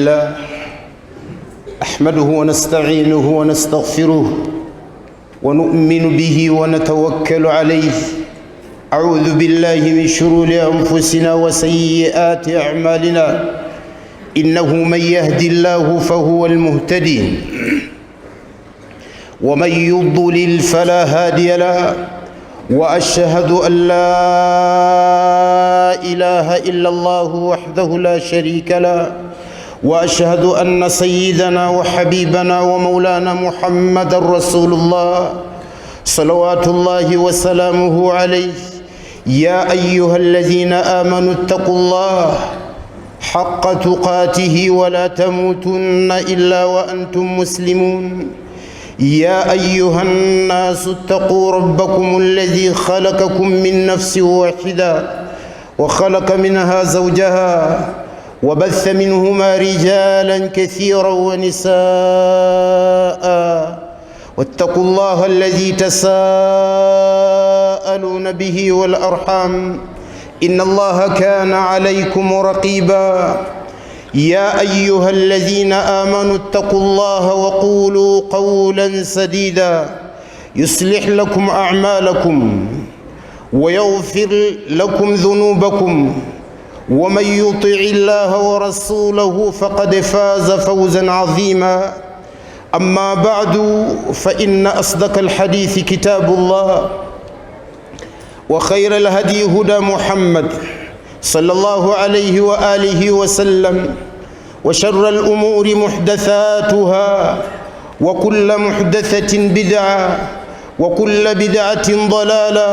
لله أحمده ونستعينه ونستغفره ونؤمن به ونتوكل عليه. أعوذ بالله من شرور أنفسنا وسيئات أعمالنا، إنه من يهد الله فهو المهتدي ومن يضلل فلا هادي له، وأشهد أن لا إله إلا الله وحده لا شريك له، وأشهد أن سيدنا وحبيبنا ومولانا محمد رسول الله صلوات الله وسلامه عليه. يا أيها الذين آمنوا اتقوا الله حق تقاته ولا تموتن إلا وأنتم مسلمون. يا أيها الناس اتقوا ربكم الذي خلقكم من نفس واحدة وخلق منها زوجها وبث منهما رجالا كثيرا ونساء، واتقوا الله الذي تساءلون به والأرحام إن الله كان عليكم رقيبا. يا أيها الذين آمنوا اتقوا الله وقولوا قولا سديدا يصلح لكم أعمالكم ويغفر لكم ذنوبكم، ومن يطع الله ورسوله فقد فاز فوزا عظيما. أما بعد، فإن أصدق الحديث كتاب الله، وخير الهدي هدى محمد صلى الله عليه وآله وسلم، وشر الأمور محدثاتها، وكل محدثة بدعة، وكل بدعة ضلالة،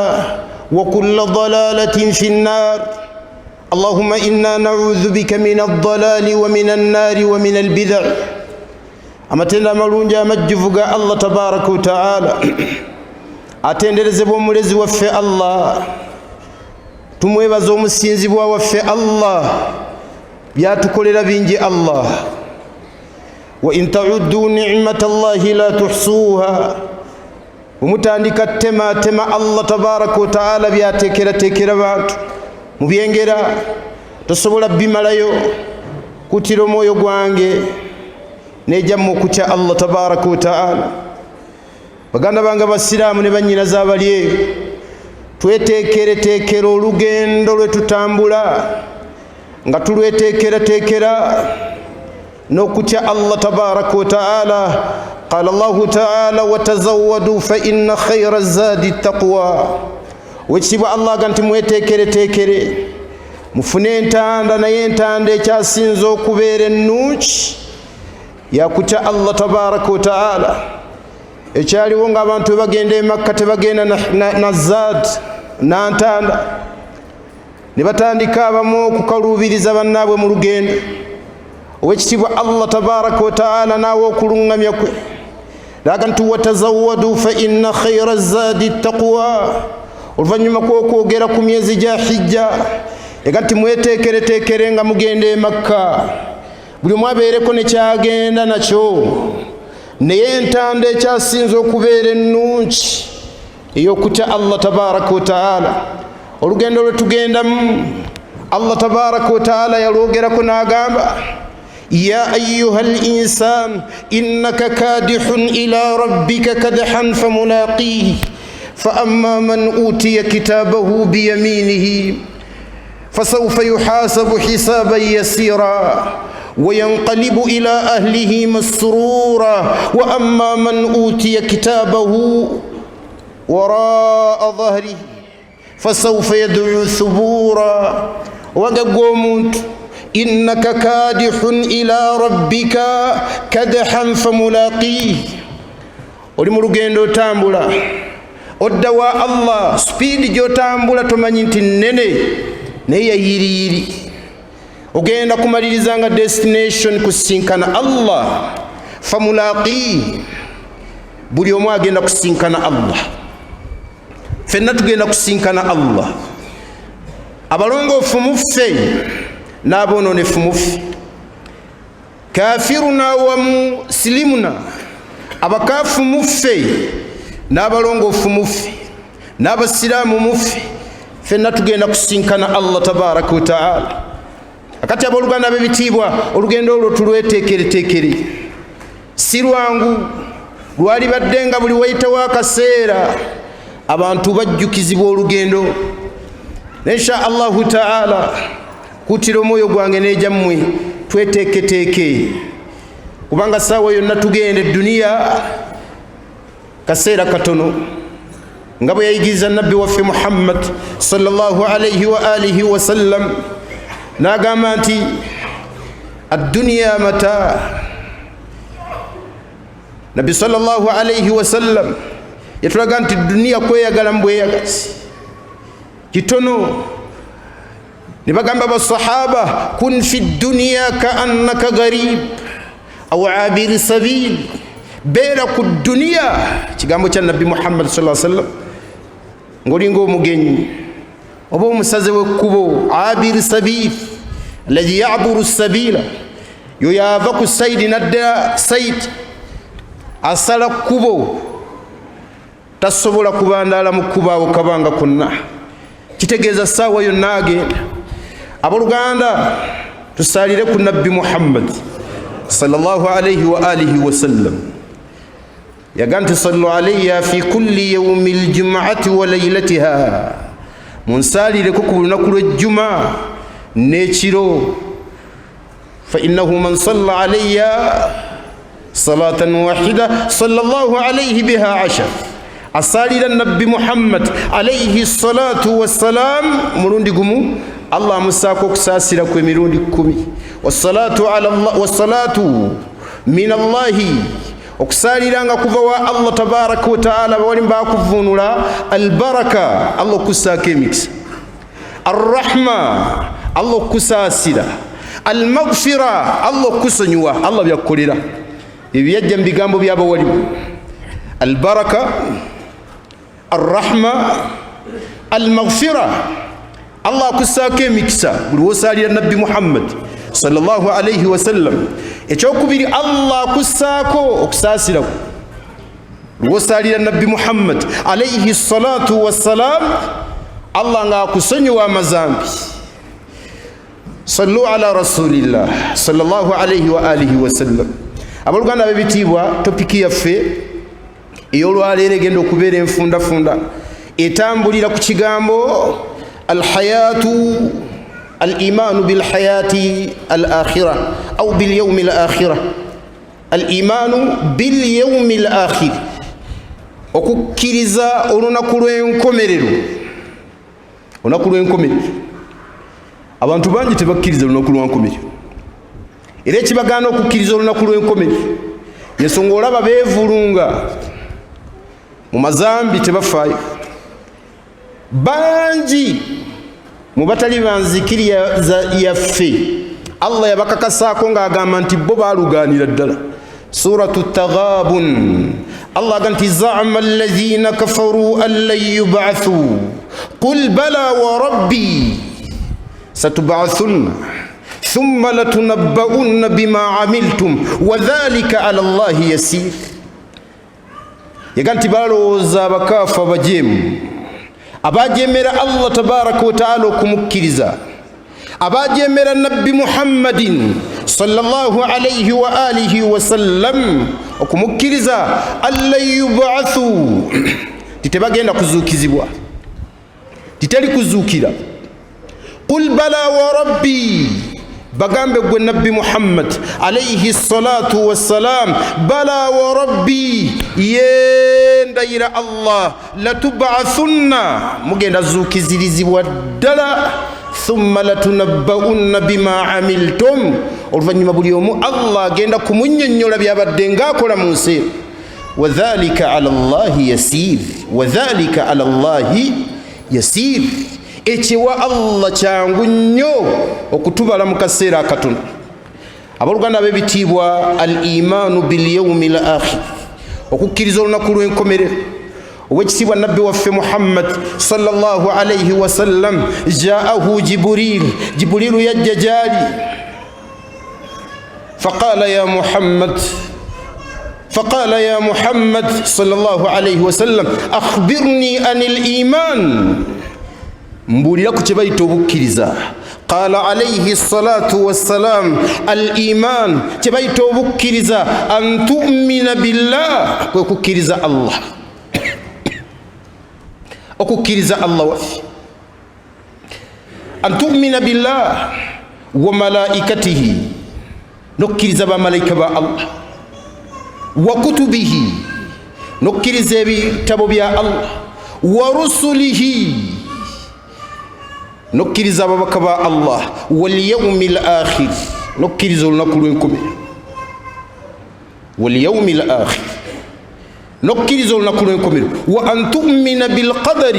وكل ضلالة في النار. اللهم إنا نعوذ بك من الضلال ومن النار ومن البدع. أمتنا ملونجا مجفوغا الله تبارك وتعالى atenderezebwa omulezi waffe Allah, tumwebaza omusinzibwa waffe Allah, byatukolera bingi Allah. wa in ta'uddu ni'mata Allahi la tuhsuha, omutandika tema Allah tabaraka wa ta'ala byatekera bantu mubyengera tosobola bimalayo kutira omwoyo gwange nejammu okutya Allah tabaraka wa ta'ala. Baganda bange basiraamu ne bannyinaze abali eyo, tweteekera olugendo lwe tutambula nga tulweteekera n'okutya Allah tabaraka wa ta'ala. Qala Allahu ta'ala watazawwadu fa inna khayra zadi taqwa. Wekitibwa Allah ga nti mweteekere mufune entanda, naye entanda ekyasinza okubeera ennungi yakutya Allah tabaraka wa ta'ala. Ekyaliwo ng'abantu bagenda e Makka tebagenda na zaad na ntanda, ne batandika abamu okukaluubiriza bannaabwe mu lugendo. Owekitibwa Allah tabaraka wa ta'ala naawe okuluŋŋamya kwe laga nti watazawwadu fa inna khayra zaadi taqwa. Oluvannyuma kw'okwogera ku myezi gya hijja ega nti mweteekere nga mugenda e Makka, buli omu abeereko ne kyagenda nakyo, naye entanda ekyasinza okubeera ennungi ey'okutya Allah tabaraka wa ta'ala. Olugendo lwe tugendamu Allah tabaraka wa ta'ala yalwogerako n'agamba ya ayyuha al-insan innaka kadihun ila rabbika kadhan famulaqihi fa amma man utiya kitabahu biyaminihi fasawfa yuhasabu hisaban yasira وينقلب إلى أهله مسرورا وأما من أوتي كتابه وراء ظهره فسوف يدعو ثبورا وقومت إنك كادح إلى ربك كدحا فملاقيه. Olimurugendo tambula oddawa Allah speed gyotambula tomanyi nti nnene naye yayiriyiri. Ogenda kumaliriza nga destination kusinkana Allah, famulaqi. Buli omu agenda kusinkana Allah, fenna tugenda kusinkana Allah. Abalongoofu muffe n'aboononefu muffe, kafiruna wa muslimuna, abakaafu muffe n'abalongoofu muffe n'abasiraamu muffe, fenna tugenda kusinkana Allah tabaraka wa ta'ala. akati abooluganda b'ebitiibwa olugendo olwo tulweteekereteekere si lwangu lwali badde nga buli wayitawo akaseera abantu bajjukizibwa olugendo insha Allahu taala kutira omwoyo gwange n'ejammwe tweteeketeeke kubanga saawa yonna tugenda edduniya kaseera katono nga bwe yayigiriza nabbi waffe Muhammad sallallahu alayhi wa alihi wa sallam n'agamba nti ad-dunya mata. Nabbi sallallahu alayhi wa sallam yatulaga nti dunia kweyagala mbweyagazi kitono. Ne bagamba basahaba kun fi dunya ka annaka gharib aw abir sabil, beera ku dunia, kigambo kya nabbi Muhammad sallallahu alayhi wa sallam, ngolinga omugenyi oba omusaze w'ekkubo. Abir sabil alladhi ya'buru sabila, yo yava ku saidi nadda saidi, asala kkubo, tasobola kubandaala mu kkubo awo kabanga konna. Kitegeeza saawa yonna agenda. Abooluganda tusalire ku nabbi Muhammad sallallahu alayhi wa alihi wa sallam. Yaganti sallu alayya fi kulli yawmi aljum'ati wa laylatiha, munsalire ku lunaku lw'ejjuma n'ekiro. Fa innahu man salla alayya salatan wahida sallallahu alayhi biha ashar, asalira nabbi Muhammad alayhi salatu wassalam mulundi gumu Allah musako okusasira kwe mirundi 10. Wassalatu ala Allah, wassalatu min Allahi, okusalira nga kuva wa Allah tabaraka wa taala bawali mbakuvunula albaraka Allah kusaka emikisa, arrahma Allah kusasira, almaghfira Allah kusonywa Allah byakolera ebyajja mbigambo byabo wali albaraka arrahma almaghfira Allah kusaka emikisa buli wosalira nabbi Muhammad sallallahu alayhi wa sallam. Ekyokubiri Allah kusako okusasira wosalira nabbi Muhammad alayhi salatu wassalam, Allah nga akusonyiwa amazambi. Sallu ala rasulillah sallallahu alayhi wa alihi wa sallam. Abooluganda b'ebitiibwa, topiki yaffe ey'olwaleero egenda okubeera enfundafunda etambulira ku kigambo alhayatu al-imanu bilhayati al-akhira au bilyawmi al-akhira. Al-imanu bilyawmi al-akhir, okukkiriza olunaku lw'enkomerero. Olunaku lw'enkomerero abantu bangi tebakkiriza olunaku lw'enkomerero, era ekibagaana okukkiriza olunaku lw'enkomerero yensonga olaba beevulunga mu mazambi tebafaayo. Bangi mu batali banzikiri yaffe Allah yabakakasaako ng'agamba nti bo baalugaanira ddala. Suratu Taghabun Allah agamba nti za'ama alladhina kafaru an lan yub'athu qul bala wa rabbi satub'athunna thumma latunabba'unna bima 'amiltum wa dhalika 'ala Allahi yasir. Yaganti balowooza abakaafu abajeemu abajemera Allah tabaraka wa taala okumukkiriza, abajemera nabbi Muhammadin sallallahu alayhi wa alihi wa sallam okumukkiriza, alla yub'athu, titebagenda kuzuukizibwa, titali kuzuukira. Qul bala wa rabbi, bagambe gwe nabbi Muhammad alayhi salatu wassalam, bala wa rabbi, yendayira Allah, latub'athunna, mugenda zuukizirizibwa ddala, thumma latunabba'unna bima amiltum, oluvannyuma buli omu Allah agenda kumunnyonnyola byabadde ng'akola mu nsi. Wa dhalika 'ala Allahi yasir, wa dhalika 'ala Allahi yasir, ekiwa Allah kyangu nnyo okutubala mu kaseera akatono. Abooluganda b'ebitiibwa, al-imanu bilyawmi al-akhir, okukkiriza olunaku lw'enkomerero. Owekitiibwa nabbi waffe Muhammad sallallahu alayhi wa sallam, ja'ahu Jibrilu yajja gyali, faqala ya Muhammad sallallahu alayhi wa sallam, akhbirni anil iman, mbulira ku kye bayita obukkiriza. قال عليه الصلاة والسلام الإيمان تبايت بكرزا أن تؤمن بالله وكرزا الله وكرزا الله وفي أن تؤمن بالله وملائكته نكرزا بملائكة الله وكتبه نكرزا بتبوبيا الله ورسله نكرزا بكبا الله واليوم الآخر نكرزا لنكلونكم واليوم الآخر نكرزا لنكلونكم وأن تؤمن بالقدر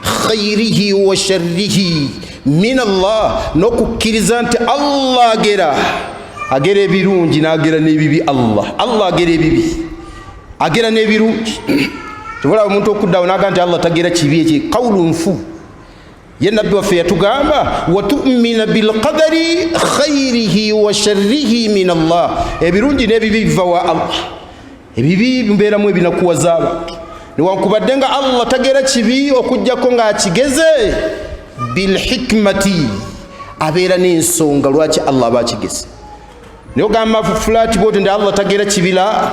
خيره وشره من الله نكرزا أنت الله جرا أجرى بيرونج ناجرى نبي الله الله أجرى بيبي أجرى نبي رونج تقول أمونتو كدا وناقانت الله تجرى تبيه قول فو ينبي وفي تجامع وتؤمن بالقدر خيره وشره من الله بيرونج نبي بيبي فوا الله بيبي بمبيرا مو بينكوا زابا niwankubaddenga Allah tagera kibi okujjako nga kigeze bil hikmati abeera n'ensonga lwaki Allah bakigeze niyo gamba fulati bote ndi Allah tagera kibila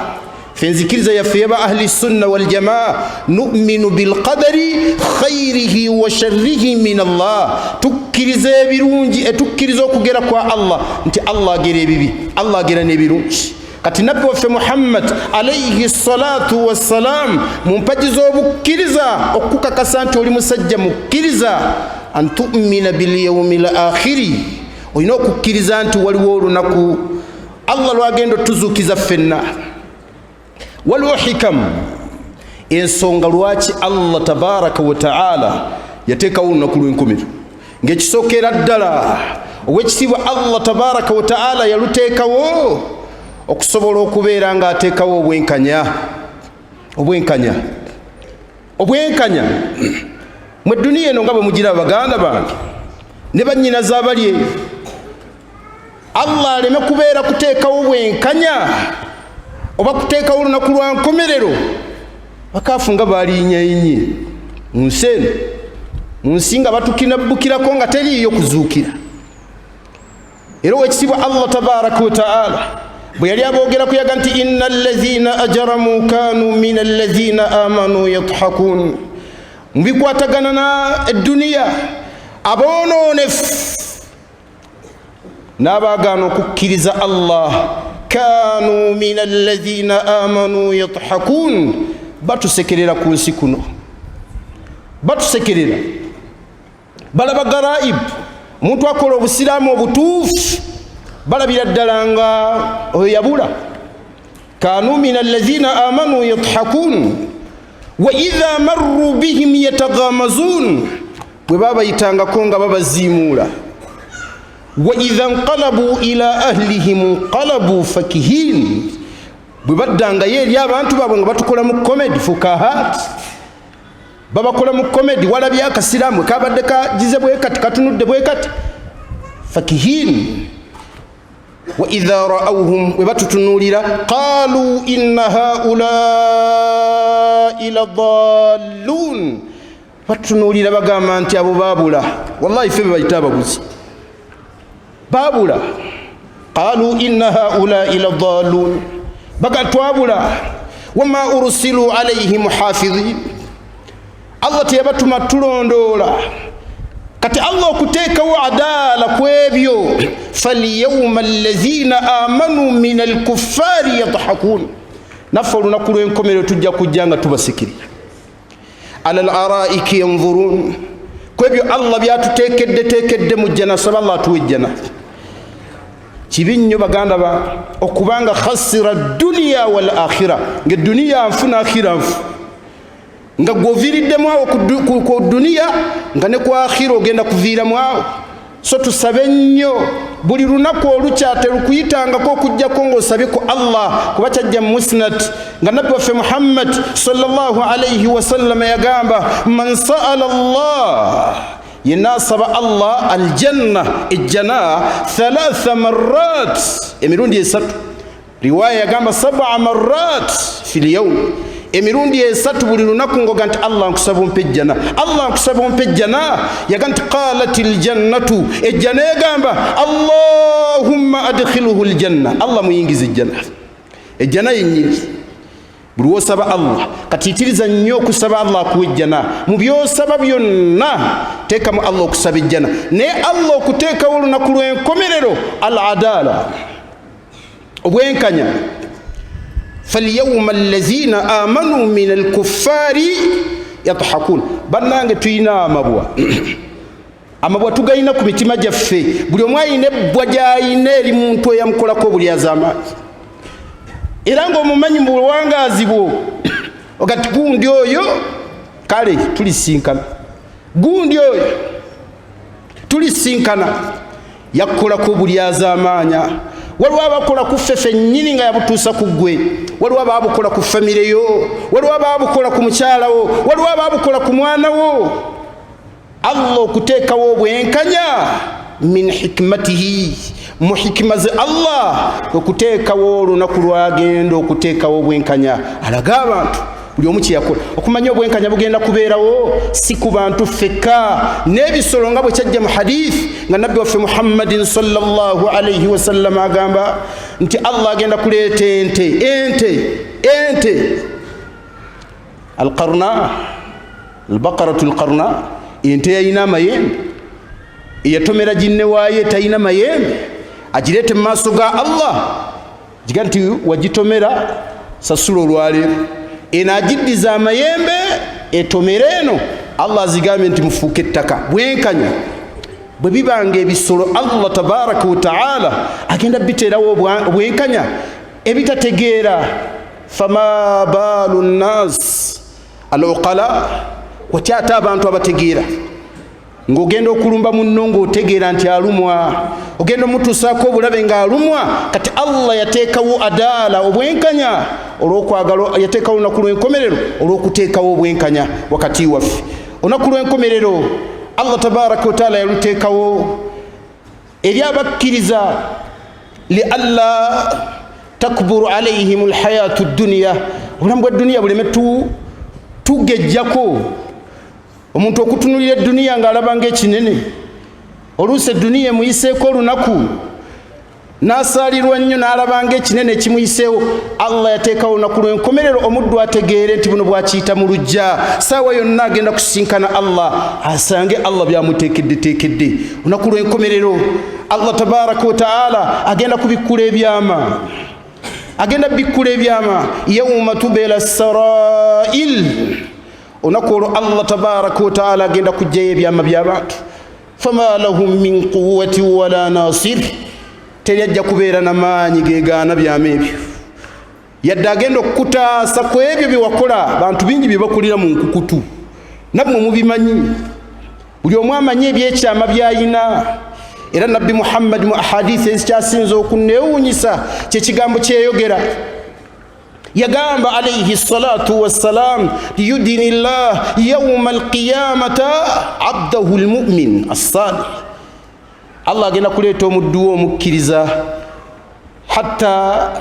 fenzikiriza yaffe ba ahli sunna wal jamaa nu'minu bil qadari khairihi wa sharrihi min Allah tukkiriza ebirungi etukkiriza okugera kwa Allah nti Allah agera ebibi Allah agera n'ebirungi kati nabbi waffe Muhammad alayhi salatu wassalam mumpajizo obukkiriza okukakasa nti oli musajja mukkiriza an tu'mina bil yawmil akhiri olina okukkiriza nti waliwo olunaku Allah lwagenda tuzukiza ffenna waliwo hikam ensonga lwaki Allah tabaraka wa ta'ala yateekawo olunaku lw'enkomero ng'ekisookera ddala ow'ekitiibwa Allah tabaraka wa ta'ala yaluteekawo okusobola okubeera nga ateekawo obwenkanya mu duniya eno nga bwe mugira baganda bange ne bannyinaze abali eyo Allah aleme kubeera kuteekawo bwenkanya oba kuteekawo olunaku lwa nkomerero bakaafu nga baaliyinyayinye mu nsi eno mu nsi nga batukinabbukirako nga teriiyo kuzuukira era ow'ekitiibwa Allah tabaraka wa ta'ala bwe yali aboogera kuyaga nti inna allazina ajramu kanu min allazina amanu yadhakun mu bikwatagana na edduniya aboononefu n'abaagaana okukkiriza Allah kanu min allazina amanu yadhakun batusekerera ku nsi kuno batusekerera balaba garaib omuntu akola obusiraamu obutuufu balabira ddala nga oyo yabula kanu min allazina amanu yadhakun wa idha marru bihim yataghamazun bwe babayitangako nga babaziimuula wa idha nqalabu ila ahlihim nqalabu fakihin bwe baddangayo eri abantu baabwe nga batukola mu komedi fukahat babakola mu komedi walabya akasiraamu kabadde kagize bwe kati katunudde bwe kati fakihin wa idha ra'awhum webatutunulira qalu inna haula'i ladallun batutunulira bagamba nti abo babula wallahi febe bayita abaguzi babula qalu inna haula'i ladallun bagatwabula wama ursilu alayhim hafidhin Allah teyabatuma tulondola kati Allah okuteekawo adaala ku ebyo falyawma allazina amanu min alkuffari yadhakun naffe olunaku lw'enkomerero tujja kujja nga tubasikirira ala al-araiki yanzurun ku ebyo Allah byatuteekedde mu jjana saba Allah atuwa ejjana kibi nnyo baganda ba okubanga khasira dunya wal akhira ng'edduniya nfu n'akhira nfu nga goviiriddemu awo ku duniya nga ne ku akhira ogenda kuviiramu awo so tusabe nnyo buli lunaku olukyate lukuyitangako okujjako ng'osabye ku Allah kuba kyajja mu musnad nga nabbi waffe Muhammad sallallahu alayhi wasallam yagamba man sa'ala Allah yenna asaba Allah aljanna ejjana 3 marrat emirundi esatu riwaya yagamba 7 marrat fil yawm emirundi esatu buli lunaku ngoga nti Allah nkusaba ompe ejjana, Allah nkusaba ompe ejjana. Yaga nti qalatil jannatu, ejjana egamba Allahumma adkhilhu aljanna, Allah muyingize ejjana. Ejjana yennyini buli wosaba Allah katitiriza nnyo okusaba Allah akuwa ejjana. Mu byosaba byonna teekamu Allah okusaba ejjana, naye Allah okuteekawo olunaku lw'enkomerero al adala, obwenkanya. فاليوم الذين آمنوا من الكفار يضحكون. bannange tuyina amabwa tugayina ku mitima gyaffe, buli omu ayina ebbwa gy'ayina eri muntu eyamukolako buli azamaanyi, era ng'omumanyi mu buwangaazi bwo ogati gundi oyo kale tulisinkana, gundi oyo tulisinkana, yakukolako buli azamaanya. Waliwo abakola ku ffeffe nnyini nga yabutuusa ku ggwe, waliwo abaabukola ku famire yo, waliwo abaabukola ku mukyala wo, waliwo abaabukola ku mwana wo. Allah okuteekawo obwenkanya min hikmatihi, mu hikima ze Allah okuteekawo olunaku lwagenda okuteekawo obwenkanya alaga abantu buli omu kye yakola. Okumanya obwenkanya bugenda kubeerawo si ku bantu ffekka, n'ebisolo nga bwe kyajja mu hadith nga nabbi waffe Muhammadin sallallahu alayhi wa sallam agamba nti Allah agenda kuleeta ente alqarna, albaqaratu alqarna, ente yayina amayembe eyatomera ginne waayo tayina mayembe, agireete mu maaso ga Allah giga nti wagitomera sasula olwaleero, eno agiddiza amayembe etomera eno, Allah azigambye nti mufuuke ettaka. Bwenkanya bwe bibanga ebisolo Allah tabaraka wa taala agenda biteerawo obwenkanya ebitategeera. Fama baalu nnas al-uqala, watyata abantu abategeera, ng'ogenda okulumba munno ng'otegeera nti alumwa, ogenda omutuusaako obulabe ng'alumwa. Kati Allah yateekawo adaala, obwenkanya olw'okwagala, yateekawo olunaku lw'enkomerero olw'okuteekawo obwenkanya wakati waffe. Olunaku lw'enkomerero Allah tabaraka wa taala yaluteekawo eri abakkiriza li alla takburu alayhim alhayatu dduniya, obulamu bwa dduniya buleme tugejjako. Omuntu okutunulira edduniya ng'alaba ng'ekinene, oluusi edduniya emuyiseeko olunaku n'asaalirwa nnyo n'alaba ng'ekinene ekimuyiseewo. Allah yateekawo olunaku lw'enkomerero omuddu ategeere nti buno bw'akiyita mu luggya, saawa yonna agenda kusinkana Allah, asange Allah byamuteekeddeteekedde. Olunaku lw'enkomerero Allah tabaraka wa taala agenda kubikkula ebyama, agenda bikkula ebyama. Yawma tubela sarail, olunaku olwo Allah tabaraka wa taala agenda kuggyayo ebyama by'abantu. Fama lahum min quwwati wala nasir, teri ajja kubeera n'amaanyi geegaana byama ebyo, yadde agenda okukutaasa ku ebyo bye wakola. Bantu bingi bye bakulira mu nkukutu, nammwe mubimanyi, buli omu amanyi ebyekyama by'ayina. Era nabbi Muhammad mu ahadithi ezikyasinza okunneewuunyisa kyekigambo kyeyogera, yagamba alayhi salatu wassalam, liyudini llah yawma alqiyamata abdahu almu'min as-salih. Allah agenda kuleeta omuddu we omukkiriza, hatta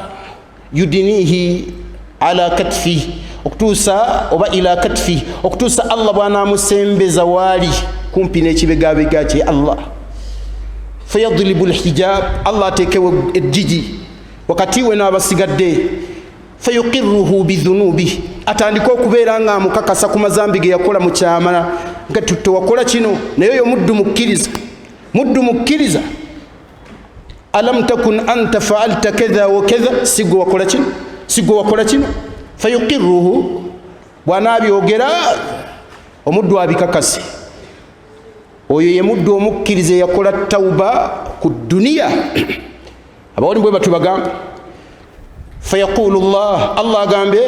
yudinihi ala katfi, okutuusa oba ila katfi, okutuusa Allah bw'anaamusembeza waali kumpi n'ekibegabega kye Allah. Fayadlibu alhijab, Allah ateekewo ejjigi wakati we n'abasigadde. Fayuqirruhu bidhunubi, atandika okubeera nga amukakasa ku mazambi ge yakola mu kyama, nga tewakola kino naye oyo muddu mukkiriza, muddu mukkiriza. Alam takun anta fa'alta kadha wa kadha, sigwe wakola kino, sigwe wakola kino. Fayuqirruhu, bw'anaabyogera omuddu abikakase. Oyo ye muddu omukkiriza yakola tawba ku duniya. Abawoni bwe batu bagamba, fayaqulu Allah agambe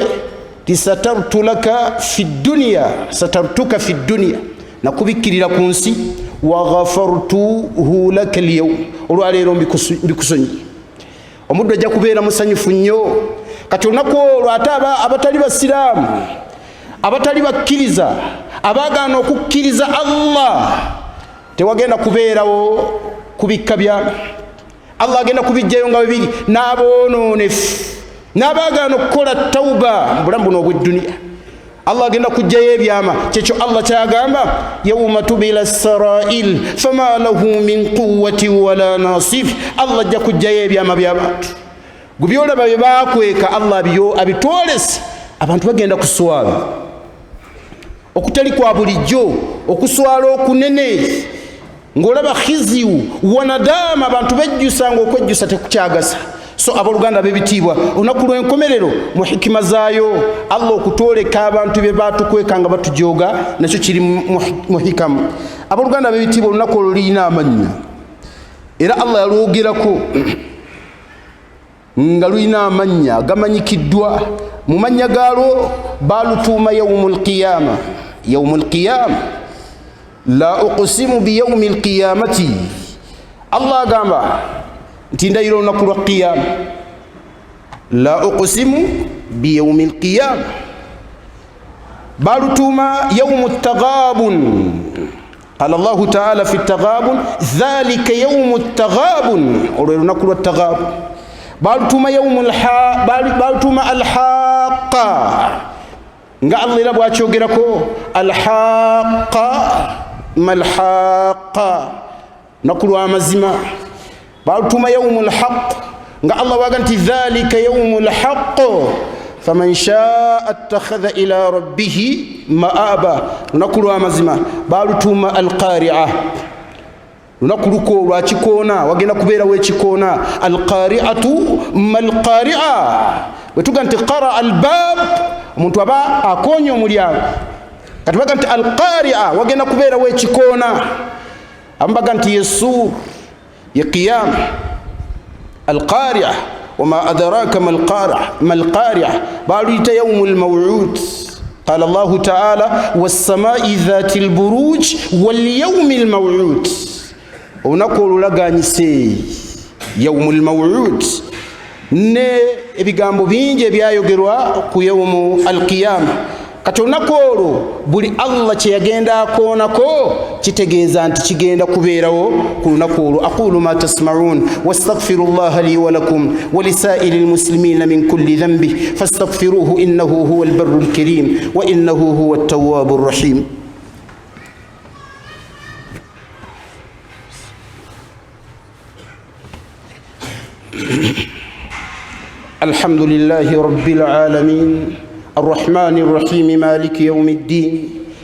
tisatartu laka fi dunya, satartuka fi dunya, nakubikkirira ku nsi, wa ghafartuhu laka alyawm, olwaleero mbikusonyi. Omuddu ajja kubeera musanyufu nnyo. Kati olunaku olwo ate abatali basiraamu, abatali bakkiriza, abaagaana okukkiriza Allah, tewagenda kubeerawo kubikka byama. Allah agenda kubijjayo nga bibiri, n'aboononefu n'abaagaana okukola tawuba mu bulamu buno obw'edduniya. Allah agenda kujjayo ebyama, kyekyo Allah kyagamba yawma tubila sarail fama lahu min quwwati wala nasir. Allah ajja kujjayo ebyama by'abantu. Gubyolaba bye baakweka Allah abitwolese, abantu bagenda kuswala okutali kwa bulijjo, okuswala okunene ng'olaba khiziyu wanadaama, abantu bejjusa ng'okwejjusa tekukyagasa. So aboluganda b'ebitiibwa, olunaku lw'enkomerero mu hikima zaayo Allah okutwoleka abantu bye baatukweka nga batujooga nakyo kiri mu hikamu. Aboluganda b'ebitiibwa, olunaku olwo lulina amannya era Allah yalwogerako nga lulina amannya gamanyikiddwa. Mu mannya gaalwo baalutuuma yawmul qiyama. Yawmul qiyama, la uqsimu bi yawmil qiyamati. Allah agamba nti ndayira olunaku lwa qiyama. La uqsimu bi yawmil qiyama. Baalutuuma yawmut taghabun. Qala Allahu ta'ala fi taghabun dhalika yawmut taghabun, olwo lunaku lwa taghabun. Baalutuuma baalutuuma alhaqa, nga Allah era bw'akyogerako alhaqa malhaqa, lunaku lw'amazima. Baalutuuma yawmul haqq, nga Allah bw'aga nti dhalika yawmul haqq faman shaa attakhadha ila rabbihi ma'aba, lunaku lw'amazima. Baalutuuma alqari'a, lunaku luko lwa kikoona, wagenda kubeerawo ekikoona. Alqari'atu malqari'a, bwe tuga nti qara albab, omuntu aba akoonye omulyango. Kati baga nti alqari'a, wagenda kubeerawo ekikoona. Abaga nti yesuur ye qiyama. Alqari'a wama adraka malqari'a, baaluyita yawmul maw'ud. Qala Allahu ta'ala was-samaa'i dhatil buruj wal yawmil maw'ud, olunaku olulaganyise yawmul maw'ud. Ne ebigambo bingi ebyayogerwa ku yawmu alqiyama. Kati olunaku olwo buli Allah kye yagenda akoonako kitegeeza nti kigenda kubeerawo ku lunaku olwo. Aqulu ma tasma'un wastaghfirullaha li wa lakum wa lisaa'iril muslimina min kulli dhanbi fastaghfiruhu innahu huwal barrul karim wa innahu huwat tawwabur rahim. الحمد لله رب العالمين الرحمن الرحيم مالك يوم الدين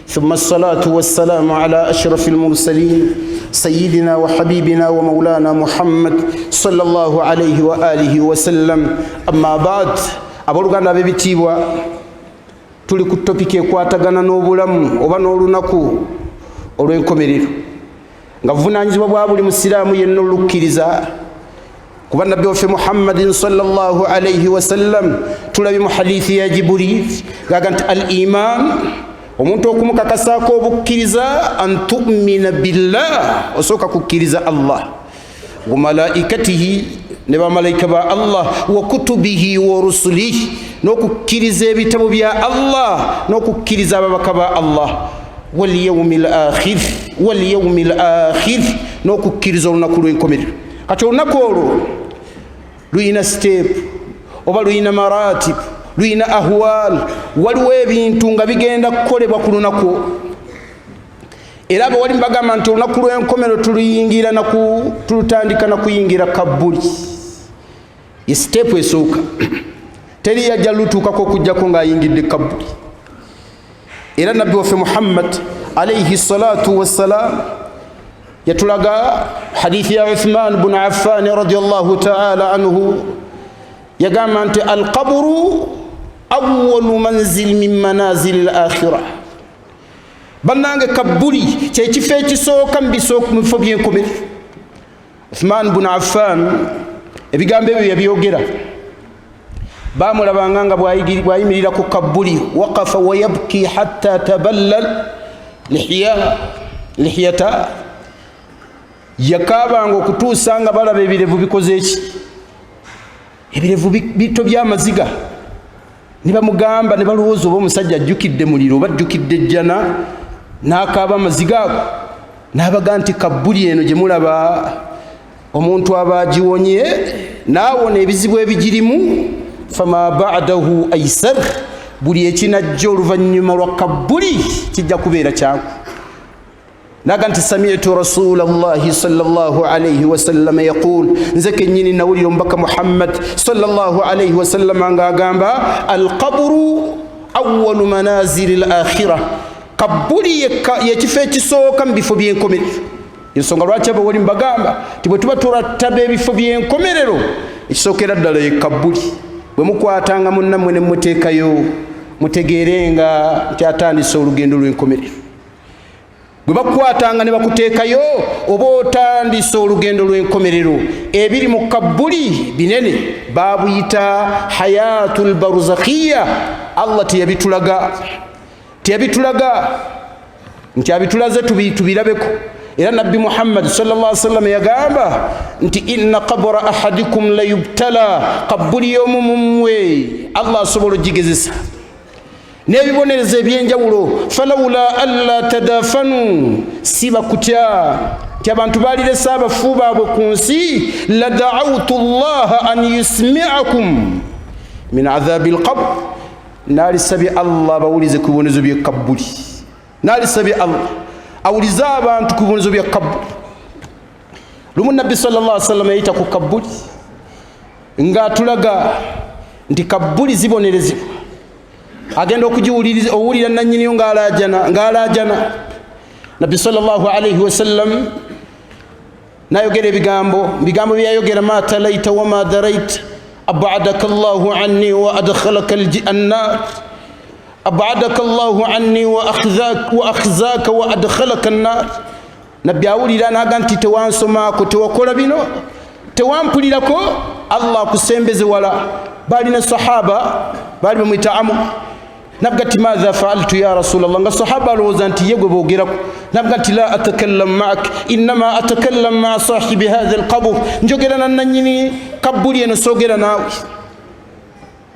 ثم الصلاة والسلام على أشرف المرسلين سيدنا وحبيبنا ومولانا محمد صلى الله عليه وآله وسلم. أما بعد أبولغانا ببتيبوا tuli ku topiki ekwatagana n'obulamu oba n'olunaku olw'enkomerero nga buvunaanyizibwa bwa buli musiraamu yenna olukkiriza. Kuba nabbi waffe Muhammadin sallallahu alayhi wa sallam tulabi mu hadithi ya Jibril gaga nti al iman, omuntu okumukakasaako obukkiriza, an tu'mina billah, osooka kukkiriza Allah wa malaikatihi, ne bamalayika ba Allah, wa kutubihi wa rusulihi, n'okukkiriza ebitabo bya Allah, n'okukkiriza ababaka ba Allah, wal yawmil akhir, n'okukkiriza olunaku lw'enkomerero. Kati olunaku olwo luyina step oba luyina maratib, luyina ahwal, waliwo ebintu nga bigenda kukolebwa ku lunaku. Era abo wali mbagamba nti olunaku lw'enkomerero tulutandika na kuyingira kabbuli. Ye step esooka, teri yajja lutuukako okujjako ng'ayingidde kabbuli. Era nabbi waffe Muhammad alayhi salatu wassalam yatulaga hadithi ya Uthman bin Affan radiyallahu ta'ala anhu, yagamba nti alqabru awwalu manzil min manazil al-akhirah. Bannange kabbuli kyekifo ekisooka mu bifo by'enkomerero. Uthman bin Affan ebigambo ebyo yabyogera, baamulabanga nga bwayimirira ku kabbuli, waqafa wa yabki hatta taballal lihiyata, yakaabanga okutuusa nga balaba ebirevu bikoze eki, ebirevu bito by'amaziga. Ne bamugamba, ne balowooza oba omusajja ajjukidde muliro oba ajjukidde ejjana, n'akaaba amaziga ago. N'abaga nti kabbuli eno gye mulaba omuntu aba agiwonye, n'awona ebizibu ebigirimu, fama ba'dahu aysar buli ekinajja oluvannyuma lwa kabbuli kijja kubeera kyangu. Naga nti sami'tu rasulallahi sallallahu alayhi wasallam yaqul, nze kennyini nawulira omubaka Muhammad sallallahu alayhi wasallam nga agamba alqabru awwalu manazili al-akhirah, kabbuli yekifo ekisooka mu bifo by'enkomerero. Ensonga lwaki abawali mbagamba ti bwe tuba turattaba ebifo by'enkomerero ekisookera ddala ye kabbuli. Bwe mukwatanga munnammwe ne muteekayo mutegeerenga nti atandise olugendo lw'enkomerero. Bwe bakwatanga ne bakuteekayo oba otandise olugendo lw'enkomerero. Ebiri mu kabbuli binene baabuyita hayatul barzakhiya. Allah teyabitulaga nti abitulaze tubirabeko. Era Nabbi Muhammad sallallahu alaihi wasallam yagamba nti inna qabra ahadikum la yubtala, kabbuli y'omumwe Allah asobola ogigezesa n'ebibonerezo ebyenjawulo. Falawula alla tadafanu, siba kutya nti abantu baliresa abafu baabwe ku nsi, la da'awtu llaha an yusmi'akum min adhabi alqabr, naalisabye Allah bawulize ku bibonezo bye kabbuli. Naalisabye Allah awuliza abantu ku bibonezo bya kabbuli. Lumu Nabbi sallallahu alaihi wasallam yayita ku kabbuli ng'atulaga nti kabbuli zibonerezebwa. Agenda okugiwulira nannyiniyo ng'alaajana. Nabbi sallallahu alaihi wasallam nayogera ebigambo byayogera, ma talaita wa ma daraita ab'adaka Allahu anni wa adkhalaka al-annar, ab'adaka Allahu anni wa akhzaka wa adkhalaka an-nar. Nabbi awulira naga nti tewansomaako, tewakola bino, tewampulirako, Allah akusembeze wala. Balina sahaba bali bamwita Amr. Nabga ati madha fa'altu ya Rasulallah, nga sahaba alowooza nti ye gwe boogerako. Nabga ati la atakallam ma'ak innama atakallam ma'a sahibi hadha al-qabr, njogera na nannyini kabbuli eno soogera naawe.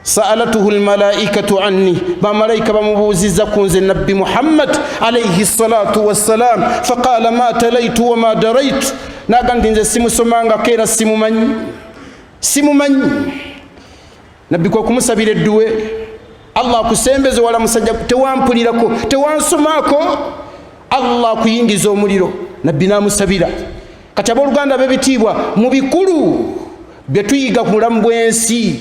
Sa'alatuhu al-malaikatu anni, bamalayika bamubuuzizza ku nze Nabbi Muhammad alayhi salatu wassalam. Faqala ma talaytu wa ma daraytu, naga ndi nze simusomangako era simumanyi. Nabbi kwe kumusabira edduwe, Allah akusembeze wala musajja, tewampulirako, tewansomaako, Allah akuyingiza omuliro. Nabbi namusabira. Kati abooluganda b'ebitiibwa, mu bikulu bye tuyiga ku bulamu bw'ensi,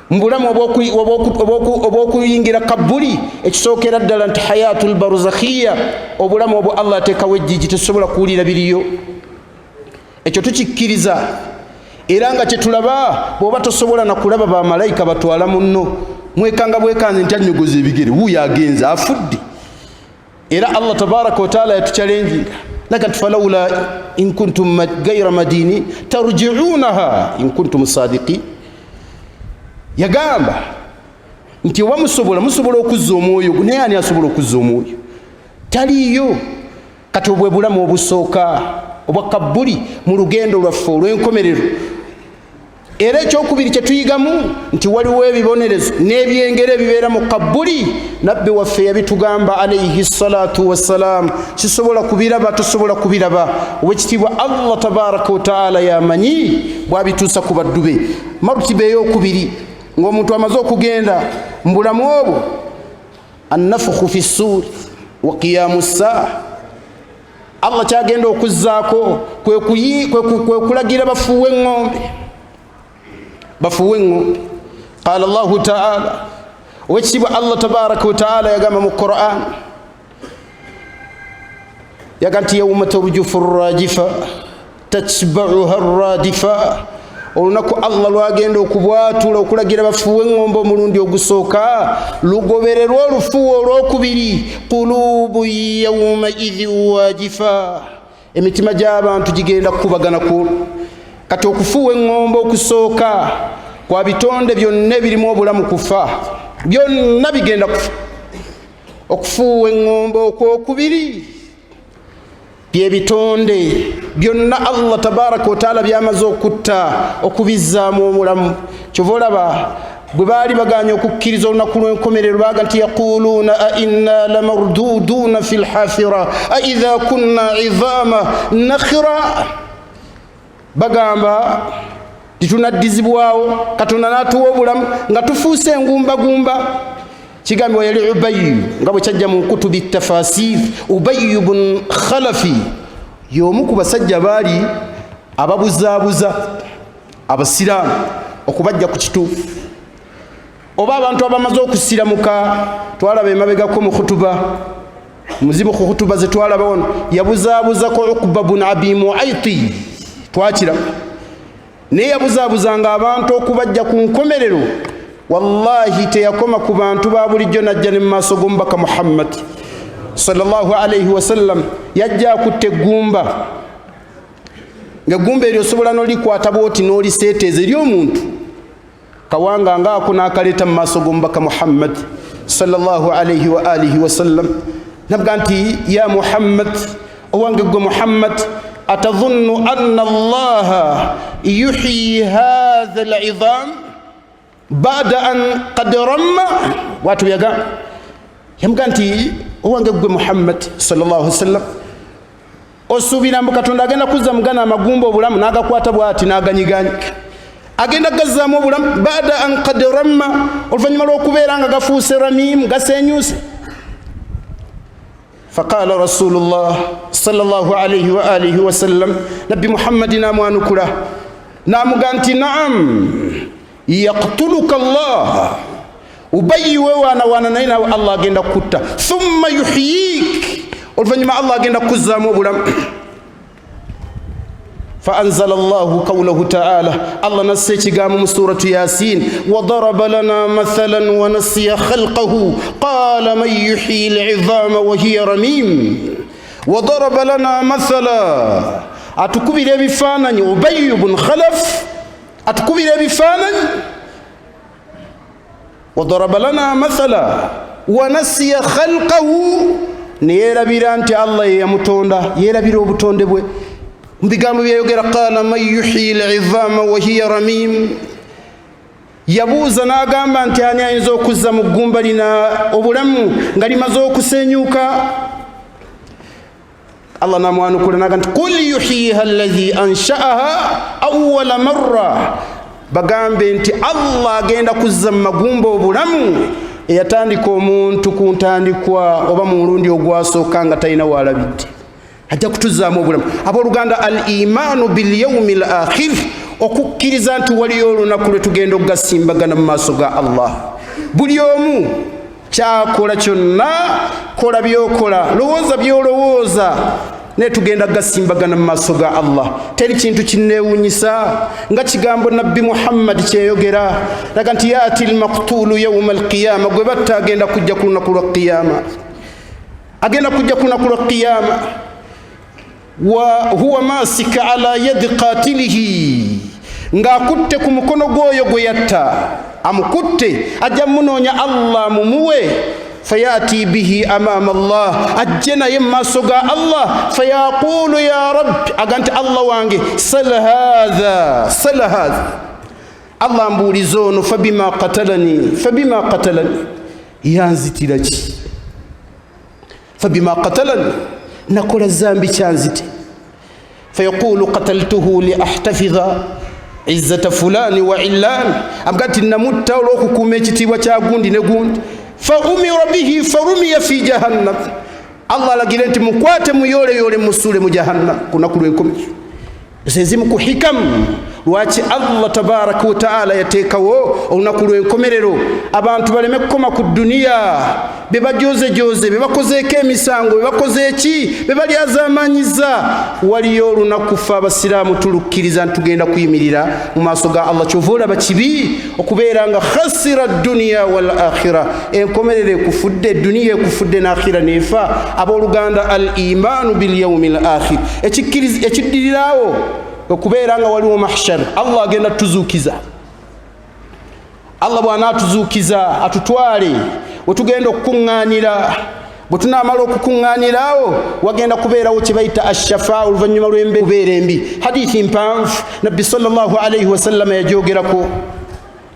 mu bulamu obw'okuyingira kabbuli, ekisookera ddala nti hayatul barzakhiya, obulamu obwo Allah ateekawo ejjigi tesobola kuwulira biriyo. Ekyo tukikkiriza. Era nga kyetulaba bw'oba tosobola na kulaba bamalayika batwala munno, mwekanga bwekanze nti annyogoza ebigere, wuuyo agenze afudde. Era Allah tabaraka wa taala yatuchallenjinga laka falawla in kuntum ghayra madini tarji'unaha in kuntum sadiqin. Yagamba nti musobola okuzza omwoyo, naye ani asobola okuzza omwoyo? Taliyo. Kati obwe bulamu obusooka obwa kabbuli mu lugendo lwaffe olw'enkomerero. Era ekyokubiri kye tuyigamu nti waliwo ebibonerezo n'ebyengero ebibeera mu kabbuli. Nabbi waffe yabitugamba alayhi salatu wassalam. Kisobola kubiraba, tosobola kubiraba. Owekitiibwa Allah tabaraka wa taala yamanyi bw'abituusa ku baddu be. Marutiba ey'okubiri ng'omuntu amaze okugenda mu bulamu obwo, annafukhu fi ssuuri wa qiyaamu saa. Allah kyagenda okuzzaako kwe kulagira bafuuwe eŋŋombe. Qala Allahu ta'ala, owekitiibwa Allah tabaraka wa ta'ala yagamba mu Qur'an, yaga nti yawma tarjufu rrajifa tatba'uha rradifa. Olunaku Allah lwagenda okubwatula okulagira bafuuwe eŋŋombe omulundi ogusooka, lugobererwa olufuuwa olwokubiri. Qulubu yawma idhin wajifa, emitima gy'abantu gigenda kukubagana ku. Kati okufuuwa eŋŋombe okusooka kwa bitonde byonna ebirimu obulamu kufa, byonna bigenda kufa. Okufuuwa eŋŋombe okwokubiri bye bitonde byonna Allah tabaraka wa taala byamaze okutta okubizzaamu omulamu. Kyova olaba bwe baali baganya okukkiriza olunaku lw'enkomerero baga nti yaquluuna a inna lamarduduuna fi lhafira a idha kunna idhaama nakhira. Bagamba titunaddizibwawo Katonda n'atuwa obulamu nga tufuuse engumba kigambibwa yali Ubayy nga bwe kyajja mu kutubi tafasir Ubayy ibn Khalafi y'omu ku basajja baali ababuzaabuza abasiraamu okubajja ku kituufu oba abantu abamaze okusiramuka twalaba emabegako mu khutuba muzimu ku khutuba ze twalaba wano yabuzaabuzako Uqba ibn Abi Mu'ayt twakira naye yabuzaabuzanga abantu okubajja ku nkomerero wallahi teyakoma ku bantu ba bulijjo najja ne mu maaso g'omubaka Muhammad sallallahu alayhi wasallam yajja akutte eggumba nga eggumba eryo osobola n'olikwata bwoti n'oliseeteeza eri omuntu kawanga ngaako n'akaleeta mu maaso g'omubaka Muhammad sallallahu alayhi wa alihi wasallam nabga nti ya Muhammad owange gwe Muhammad atadhunnu anna allaha yuhyi hadha al'idham ba'da an qad ramma watu yaga yamga nti owange gwe Muhammad sallallahu alayhi wasallam osuubira mbu Katonda agenda kuzza mugana amagumba obulamu n'agakwata bw'ati n'aganyiganya agenda gazzaamu obulamu ba'da an qad ramma oluvannyuma lw'okubeera nga gafuuse ramimu gasenyuuse فقال رسول الله صلى الله عليه وآله وسلم نبي محمد ناموانكلا نامغانتي نعم يقتلك الله Ubayy وانا نينا الله agenda kutta ثم يحييك oluvannyuma Allah agenda kuzzaamu obulamu فأنزل الله قوله تعالى الله نسيتي قام سورة ياسين وضرب لنا مثلا ونسي خلقه قال من يحيي العظام وهي رميم وضرب لنا مثلا أتكبر بفانني أبي بن خلف أتكبر بفانني وضرب لنا مثلا ونسي خلقه نيرا بيرانتي الله يمتوندا يرا بيرو بتونde bwe mbigambo byayogera qala man yuhyi al'idhama wa hiya ramim yabuuza n'agamba nti ani ayinza okuzza mu ggumba lina obulamu nga limaze okusenyuka Allah namwanukula n'agamba nti qul yuhyiha alladhi ansha'aha awwala marra bagambe nti Allah agenda kuzza mu magumba obulamu eyatandika omuntu ku ntandikwa oba mu mulundi ogwasooka nga talina waalabidde ajja kutuzzaamu obulamu abooluganda al-imaanu bil-yawmi al-akhir okukkiriza nti waliyo olunaku lwe tugenda okugasimbagana mu maaso ga Allah buli omu kyakola kyonna kola byokola lowooza byolowooza naye tugenda gasimbagana mu maaso ga Allah teri kintu kinneewunyisa nga kigambo nabbi Muhammad kyeyogera laga nti yaati al-maqtulu yawma al-qiyama gwe batta agenda kujja ku lunaku lwa qiyama agenda kujja ku lunaku lwa qiyama وهو ماسك على يد قاتله ngakutte ku mukono gwoyo gwe yatta amukutte ajja munoonya Allah mumuwe fayati bihi amama Allah ajje naye maaso ga Allah fayaqulu ya rabbi aganti Allah wange sal hadha Allah mbuuliza ono fabima qatalani yanzitiraki fabima qatalani nakola zambi kyanzite fayaqulu qataltuhu li ahtafiza izzata fulani wa illan abgati namutta olw'okukuuma ekitiibwa kya gundi ne gundi fa umira bihi farumiya fi jahannam Allah alagire nti mukwate muyooleyole musuule mu jahannam kunaku lw'enkomero sezimu ku hikam lwaki Allah tabaraka wa taala yateekawo olunaku lw'enkomerero abantu baleme kukoma ku duniya be bajoze be bakozeeko emisango be bakoze eki be balyazamanyiza waliyo olunaku ffe abasiraamu tulukkiriza ntugenda kuyimirira mu maaso ga Allah kyova olaba kibi okubeera nga khasira duniya wal akhira enkomerero ekufudde duniya ekufudde n'akhira neefa abooluganda al imaanu bil yawmi al akhir ekiddiriraawo okubeera nga waliwo mahshar Allah agenda tuzuukiza Allah bwana tuzuukiza atutwale wetugenda okukuŋŋaanira bwe tunaamala okukuŋŋaaniraawo wagenda kubeerawo kye bayita ashafaa oluvannyuma lw'embeera embi hadithi mpanvu nabbi sallallahu alayhi wasallam yagyogerako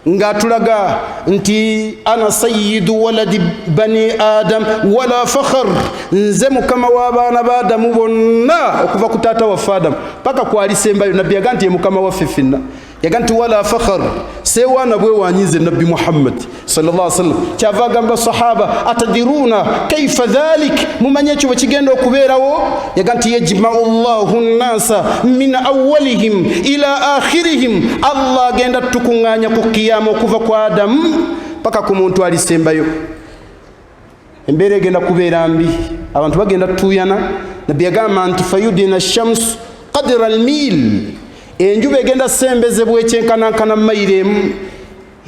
ng'atulaga nti ana sayyidu waladi bani adam wala fakhar nze mukama w'abaana ba Adamu bonna okuva ku taata waffe Adamu paka kwalisembayo nabbi yaga nti ye mukama waffe ffenna yaganti wala fakhar sewana bwe wanyize nabbi Muhammad sallallahu alaihi wasallam kyava gamba sahaba atadiruna kaifa dhalik mumanye cyo kigenda okubeerawo yaganti yajma'u Allahu an-nasa min awwalihim ila akhirihim Allah genda tukunganya ku kiyama okuva kwa Adam paka ku muntu alisembayo embere genda kubeera mbi abantu bagenda tuyana nabbi yagamba anti fayudina ash-shams qadra al-mil enjuba egenda sembezebwa ekyenkanankana mairemu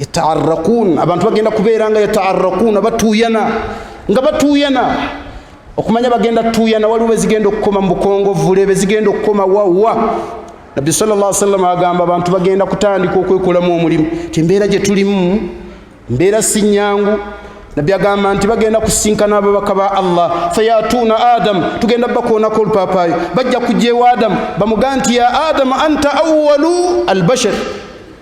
yata'arraqun abantu bagenda kubeera nga yata'arraquna batuyana nga batuyana okumanya bagenda tuyana waliwo bezigenda okukoma mu bukongovule bezigenda okukoma wawa nabbi sallallahu alaihi wasallam agamba abantu bagenda kutandika okwekolamu omulimu timbeera gye tulimu mbeera sinyangu nabbi agamba nti bagenda kusinkana ababaka ba Allah fayatuna Adam tugenda bakona ko papayo bajja kujewa Adam bamuganti ya Adam anta awwalu albashar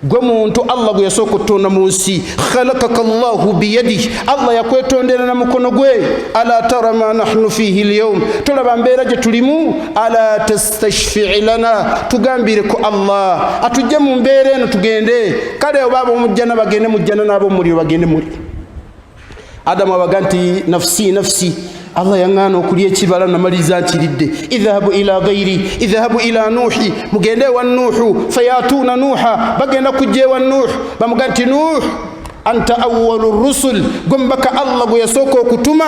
gwe muntu Allah gwe yasoko tona munsi khalaqaka Allah biyadi Allah yakwetondera na mukono gwe ala tara ma nahnu fihi alyawm tulaba mbera je tulimu ala tastashfi' lana tugambire ko Allah atujje mu mbere eno tugende kale obabo mujjana bagende mujjana nabo muri bagende muri Adam abaganti nafsi nafsi Allah yangano kuliye kibala na maliza ntiridde idhabu ila ghairi idhabu ila nuhi mugende wa nuhu fayatuna nuha bagenda kujje wa nuh bamuganti nuh anta awwalur rusul gombaka Allah go yasoko kutuma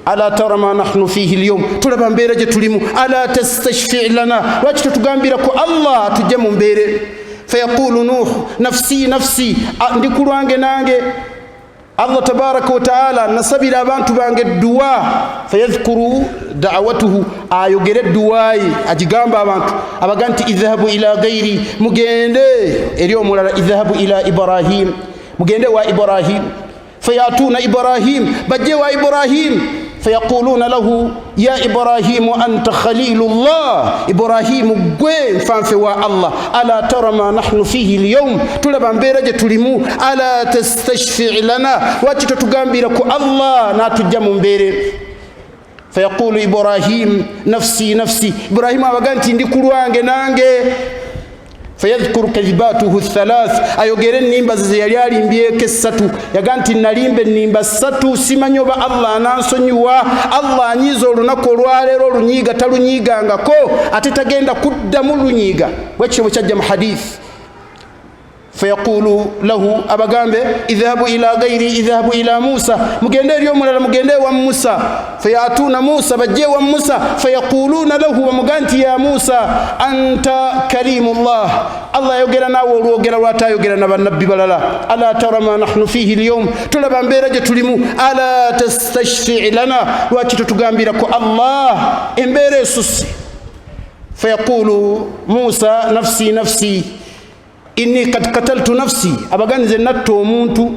ala tara ma nahnu fihi alyawm tulaba mbere je tulimu ala tastashfi' lana wachito tugambira ko Allah tujje mu mbere fayaqulu nuh nafsi nafsi ndikulwange nange Allah tabaraka wa taala nasabira abantu bange dua fayadhkuru da'watuhu ayogere duwai ajigamba abantu abaganti idhabu ila ghairi mugende eri omulala idhabu ila Ibrahim mugende wa Ibrahim fayatuna Ibrahim bajje wa Ibrahim فيقولون له يا إبراهيم أنت خليل الله إبراهيم قوين فانفوا الله ألا ترى ما نحن فيه اليوم تلبا مبيرجة تلمو ألا تستشفع لنا واتتتقامبيرك الله ناتجم مبير فيقول إبراهيم نفسي نفسي إبراهيم أبغانتي ndikuruange nange fayadhkuru kadhibatuhu thalath ayogere nimba ziyali mbieke satu yaganti nalimbe nimba satu simanyoba Allah nansonyiwa Allah anyizo olunako lwalero lunyiga talunyiganga ko atetagenda kuddamu lunyiga bwekyo cyajja mu hadith fayaqulu lahu abagambe idhabu ila ghairi idhabu ila Musa mugende ryo mulala mugende wa Musa fayatuna Musa bajje wa Musa fayaquluna lahu muganti ya Musa anta karimullah Allah yogera nawo olwogera lwatayogera nabannabbi balala ala tara ma nahnu fihi alyawm tulaba mbera je tulimu ala tastashfi' lana lwakito tugambira ko Allah embere susi fayaqulu Musa nafsi nafsi inni kad qataltu nafsi abaganize natto omuntu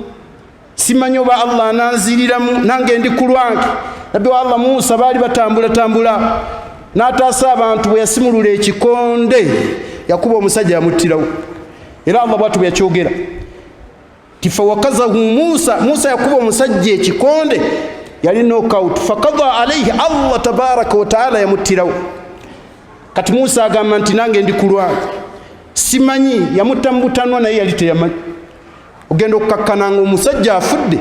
simanyoba Allah nanziriramu nange ndi kulwange nabbi wa Allah Musa bali batambula natasa abantu bwe yasimulula ekikonde yakuba omusajja yamutirawo era Allah bwatu byakyogera tifawakazahu Musa yakuba omusajja ekikonde yali knockout fakadha alayhi Allah tabaraka wa taala yamutirawo kati Musa agamba nti nange ndi kulwange simanyi yamutambutanwa naye yali teyamanyi ogenda okukakkananga omusajja afudde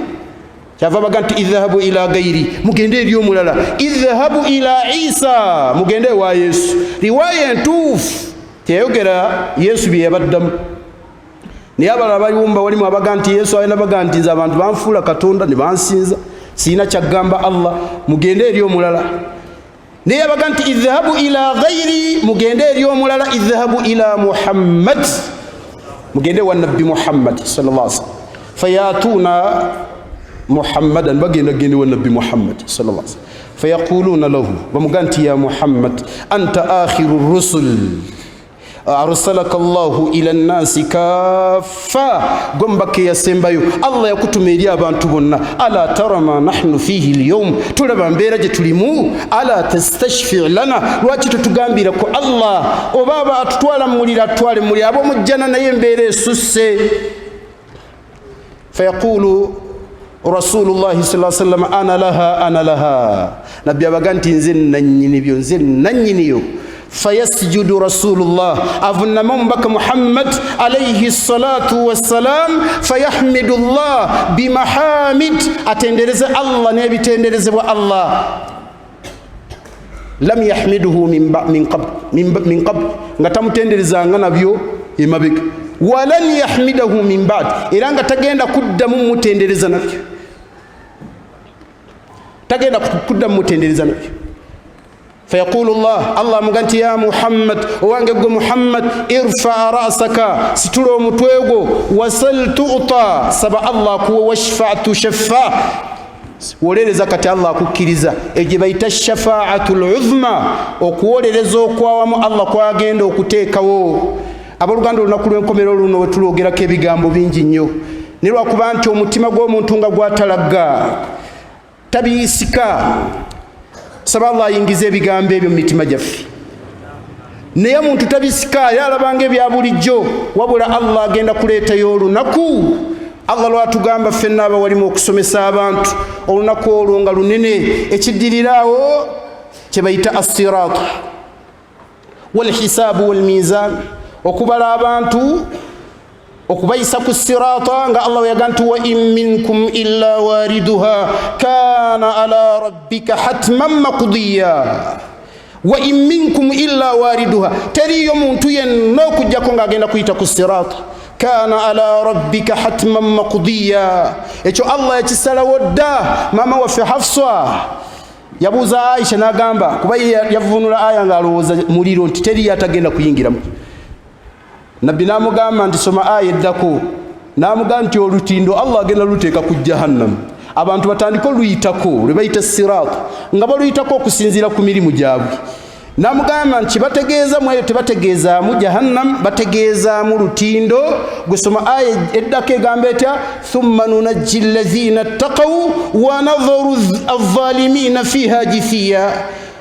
kyava baganti idhabu ila ghairi mugende eri omulala idhabu ila Isa mugende wa Yesu riwaya entuufu teyayogera Yesu bye yabaddamu naye abalala baliwumba walimu abaganti Yesu ayina baganti nze abantu banfuula Katonda ne bansinza siina kyagamba Allah mugende eri omulala naye abaganti idhabu ila ghairi mugende eri omulala idhabu ila Muhammad mugende wa nabbi Muhammad sallallahu alaihi wasallam fayatuna Muhammadan bagenda gende wa nabbi Muhammad sallallahu alaihi wasallam fayaquluna lahu bamuganti ya Muhammad anta akhirur rusul arsalaka Allahu ila an-nasi kaffa gombake yasembayo Allah yakutuma eri abantu bonna ala tara ma nahnu fihi al-yawm tulaba mbera je tulimu ala tastashfi' lana lwaki tutugambira ko Allah obaba atutwala mulira twale muri abo mujjana naye mbere esusse fayaqulu Rasulullah sallallahu alaihi wasallam ana laha nabbi abaganti nze nanyini byo nze nanyiniyo فيسجد رسول الله أظن منبك محمد عليه الصلاة والسلام فيحمد الله بمحامد أتندرز الله نبي تندرز الله لم يحمده من قبل نتم تندرز عنا بيو إمابك ولن يحمده من بعد إذا أنت تجينا قدام متندرز نبي تجينا قدام متندرز نبي فيقول الله مغانتي يا محمد وانغو محمد ارفع رأسك ستلو متوغو وسل تعطى سبع الله كو واشفع تشفع ولeleza kati Allah kukiriza ejibaita shafa'atul uzma okuwoleleza okwawamu Allah kwagenda okuteekawo abaluganda olunaku lw'enkomero luno wetulwogerako ebigambo bingi nnyo ne lwakuba nti omutima gw'omuntu nga gwatalaga tabiyisika saba Allah ayingize ebigambo ebyo mu mitima gyaffe naye omuntu tabisika yalabanga ebya bulijjo wabula Allah agenda kuleetayo olunaku Allah lwatugamba ffenna abawalimu okusomesa abantu olunaku olwo nga lunene ekiddiriraawo kye bayita as-siraat wal hisaabu wal miizaan okubala abantu okubayisa ku sirata nga Allah yagantu wa in minkum illa wariduha kana ala rabbika hatman maqdiya wa in minkum illa wariduha tariyo muntu yenno kujjako nga agenda kuyita ku sirata kana ala rabbika hatman maqdiya ekyo Allah yakisalawo dda mama waffe Hafsa yabuuza Aisha n'agamba kuba yavunula aya nga alowooza muliro nti teri atagenda kuyingiramu Nabbi namugamba nti soma aya eddako namugamba nti olutindo Allah agenda luteeka ku jahannam abantu batandika oluyitako lwe bayita sirat nga baluyitako okusinziira ku mirimu gyabwe namugamba nti bategeeza mu eyo tebategeeza mu jahannam bategeeza mu lutindo gusoma aya eddako egamba etya thumma nunajji alladhina ttaqaw wa nadharu adh-dhalimina fiha jithiya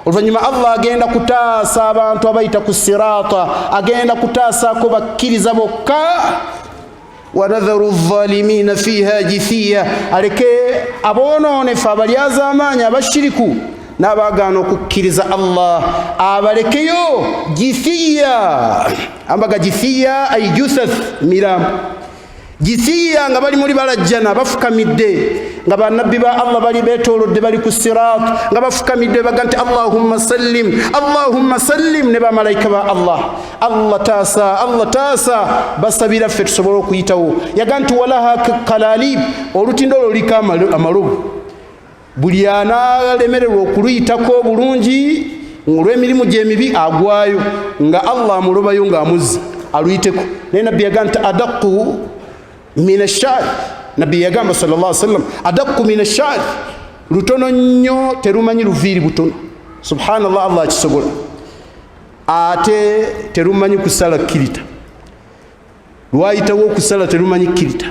oluvanyuma Allah agenda kutaasa abantu abayita ku sirata agenda kutaasaako bakkiriza bokka wa nadharu adh-dhalimina fiha jithiya aleke abonoonefu abalyaza amaanyi abashiriku n'abagaana okukkiriza Allah abalekeyo jithiya ambaga jithiya ay juthath miram jithiya nga bali muri balajjana bafukamidde nga bannabbi ba Allah bali betolodde bali ku sirat nga bafukamidde baganti Allahumma sallim ne bamalayika ba Allah taasa basabira ffe tusobole okuyitawo yaganti walaha kalalib olutindo lolika amalobo buli analemererwa okuluyitako bulungi olw'emirimu gy'emibi agwayo nga Allah amulobayo ng'amuzza aluyiteko naye nabbi yaganti adaqu min ash-shari nabbi yagamba sallallahu alaihi wasallam adaqu min ash-shari lutono nnyo terumanyi luviiri butono subhanallah Allah akisobola ate terumanyi kusala kirita lwayitawo okusala terumanyi kirita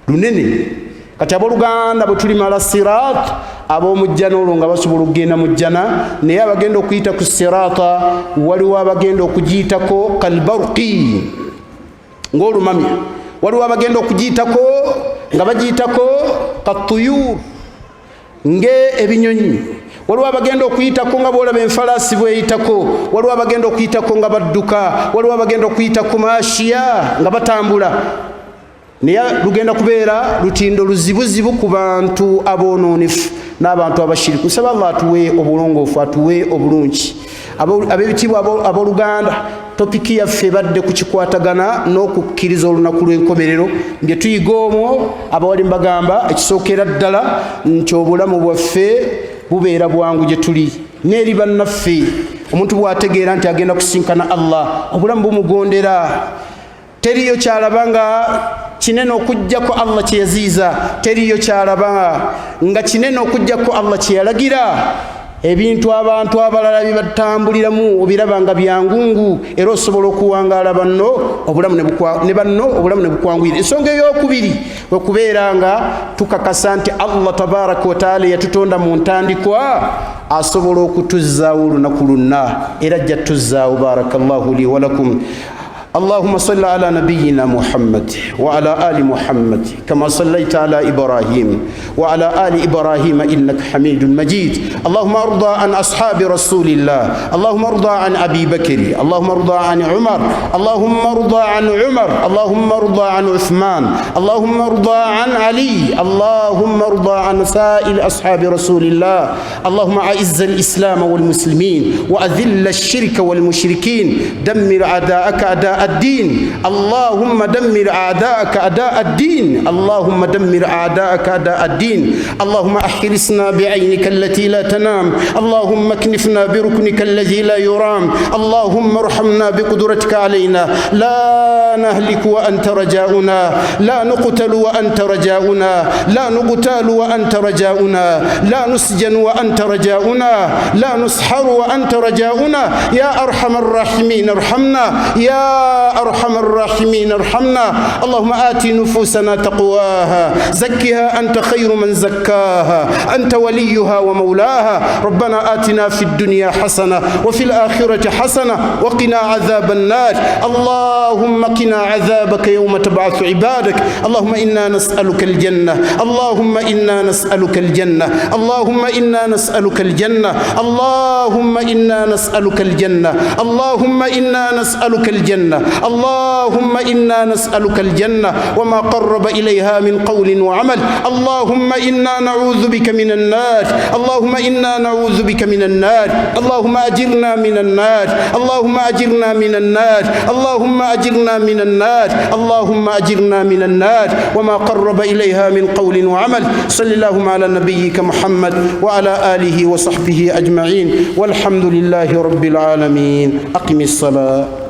lunene kati aboluganda bwe tulimala sirat ab'omujjana olwo nga basobola okugenda mu jjana naye abagenda okuyita ku sirata waliwo abagenda okugiyitako kalbarqi ng'olumamya waliwo abagenda okugiyitako nga bagiyitako katuyur ng'ebinyonyi waliwo abagenda okuyitako nga bwolaba enfalaasi bweyitako waliwo abagenda okuyitako nga badduka waliwo abagenda okuyitako maashiya nga batambula naye lugenda kubeera lutindo luzibuzibu ku bantu abonoonefu n'abantu abashiriku nsaba Allah atuwe obulongoofu atuwe obulungi ab'ebitiibwa abooluganda topiki yaffe badde kukikwatagana n'okukkiriza olunaku lw'enkomerero bye tuyiga omwo abawali mbagamba ekisookera ddala nti obulamu bwaffe bubeera bwangu gye tuli n'eri bannaffe omuntu bw'ategeera nti agenda kusinkana Allah obulamu bumugondera teriyo kyalaba nga kinene okujjako Allah kye yaziiza teriyo kyalaba nga kinene okujjako Allah kye yalagira ebintu abantu abalala bibatambuliramu obiraba nga byangungu era osobola okuwangaala banno obulamu ne bukwanguyira ensonga ey'okubiri okubeera nga tukakasa nti Allah tabaraka wa taala yatutonda mu ntandikwa asobola okutuzzaawo olunaku lwonna era ajja tuzzaawo barakallahu li walakum اللهم صل على نبينا محمد وعلى آل محمد كما صليت على إبراهيم وعلى آل إبراهيم إنك حميد مجيد. اللهم ارضى عن أصحاب رسول الله، اللهم ارضى عن أبي بكر، اللهم ارضى عن عمر، اللهم ارضى عن عمر، اللهم ارضى عن عثمان، اللهم ارضى عن علي، اللهم ارضى عن سائر أصحاب رسول الله. اللهم أعز الإسلام والمسلمين وأذل الشرك والمشركين، دمر أعداءك أعداء الدين، اللهم دمر أعداءك أعداء الدين، اللهم دمر أعداءك أعداء الدين. اللهم أحرسنا بعينك التي لا تنام، اللهم اكنفنا بركنك الذي لا يرام، اللهم ارحمنا بقدرتك علينا، لا نهلك وأنت رجاؤنا، لا نقتل وأنت رجاؤنا، لا نقتال وأنت رجاؤنا، لا نسجن وأنت رجاؤنا، لا نسحر وأنت رجاؤنا. يا أرحم الراحمين ارحمنا، يا أرحم الراحمين ارحمنا. اللهم آت نفوسنا تقواها، زكها أنت خير من زكاها، أنت وليها ومولاها. ربنا آتنا في الدنيا حسنة وفي الآخرة حسنة وقنا عذاب النار. اللهم قنا عذابك يوم تبعث عبادك. اللهم إنا نسألك الجنة، اللهم إنا نسألك الجنة، اللهم إنا نسألك الجنة، اللهم إنا نسألك الجنة، اللهم إنا نسألك الجنة، اللهم إنا نسألك الجنة وما قرب إليها من قول وعمل. اللهم إنا نعوذ بك من النار، اللهم إنا نعوذ بك من النار، اللهم أجرنا من النار، اللهم أجرنا من النار، اللهم أجرنا من النار، اللهم أجرنا من النار وما قرب إليها من قول وعمل. صلى اللهم على نبيك محمد وعلى آله وصحبه أجمعين، والحمد لله رب العالمين. أقم الصلاة.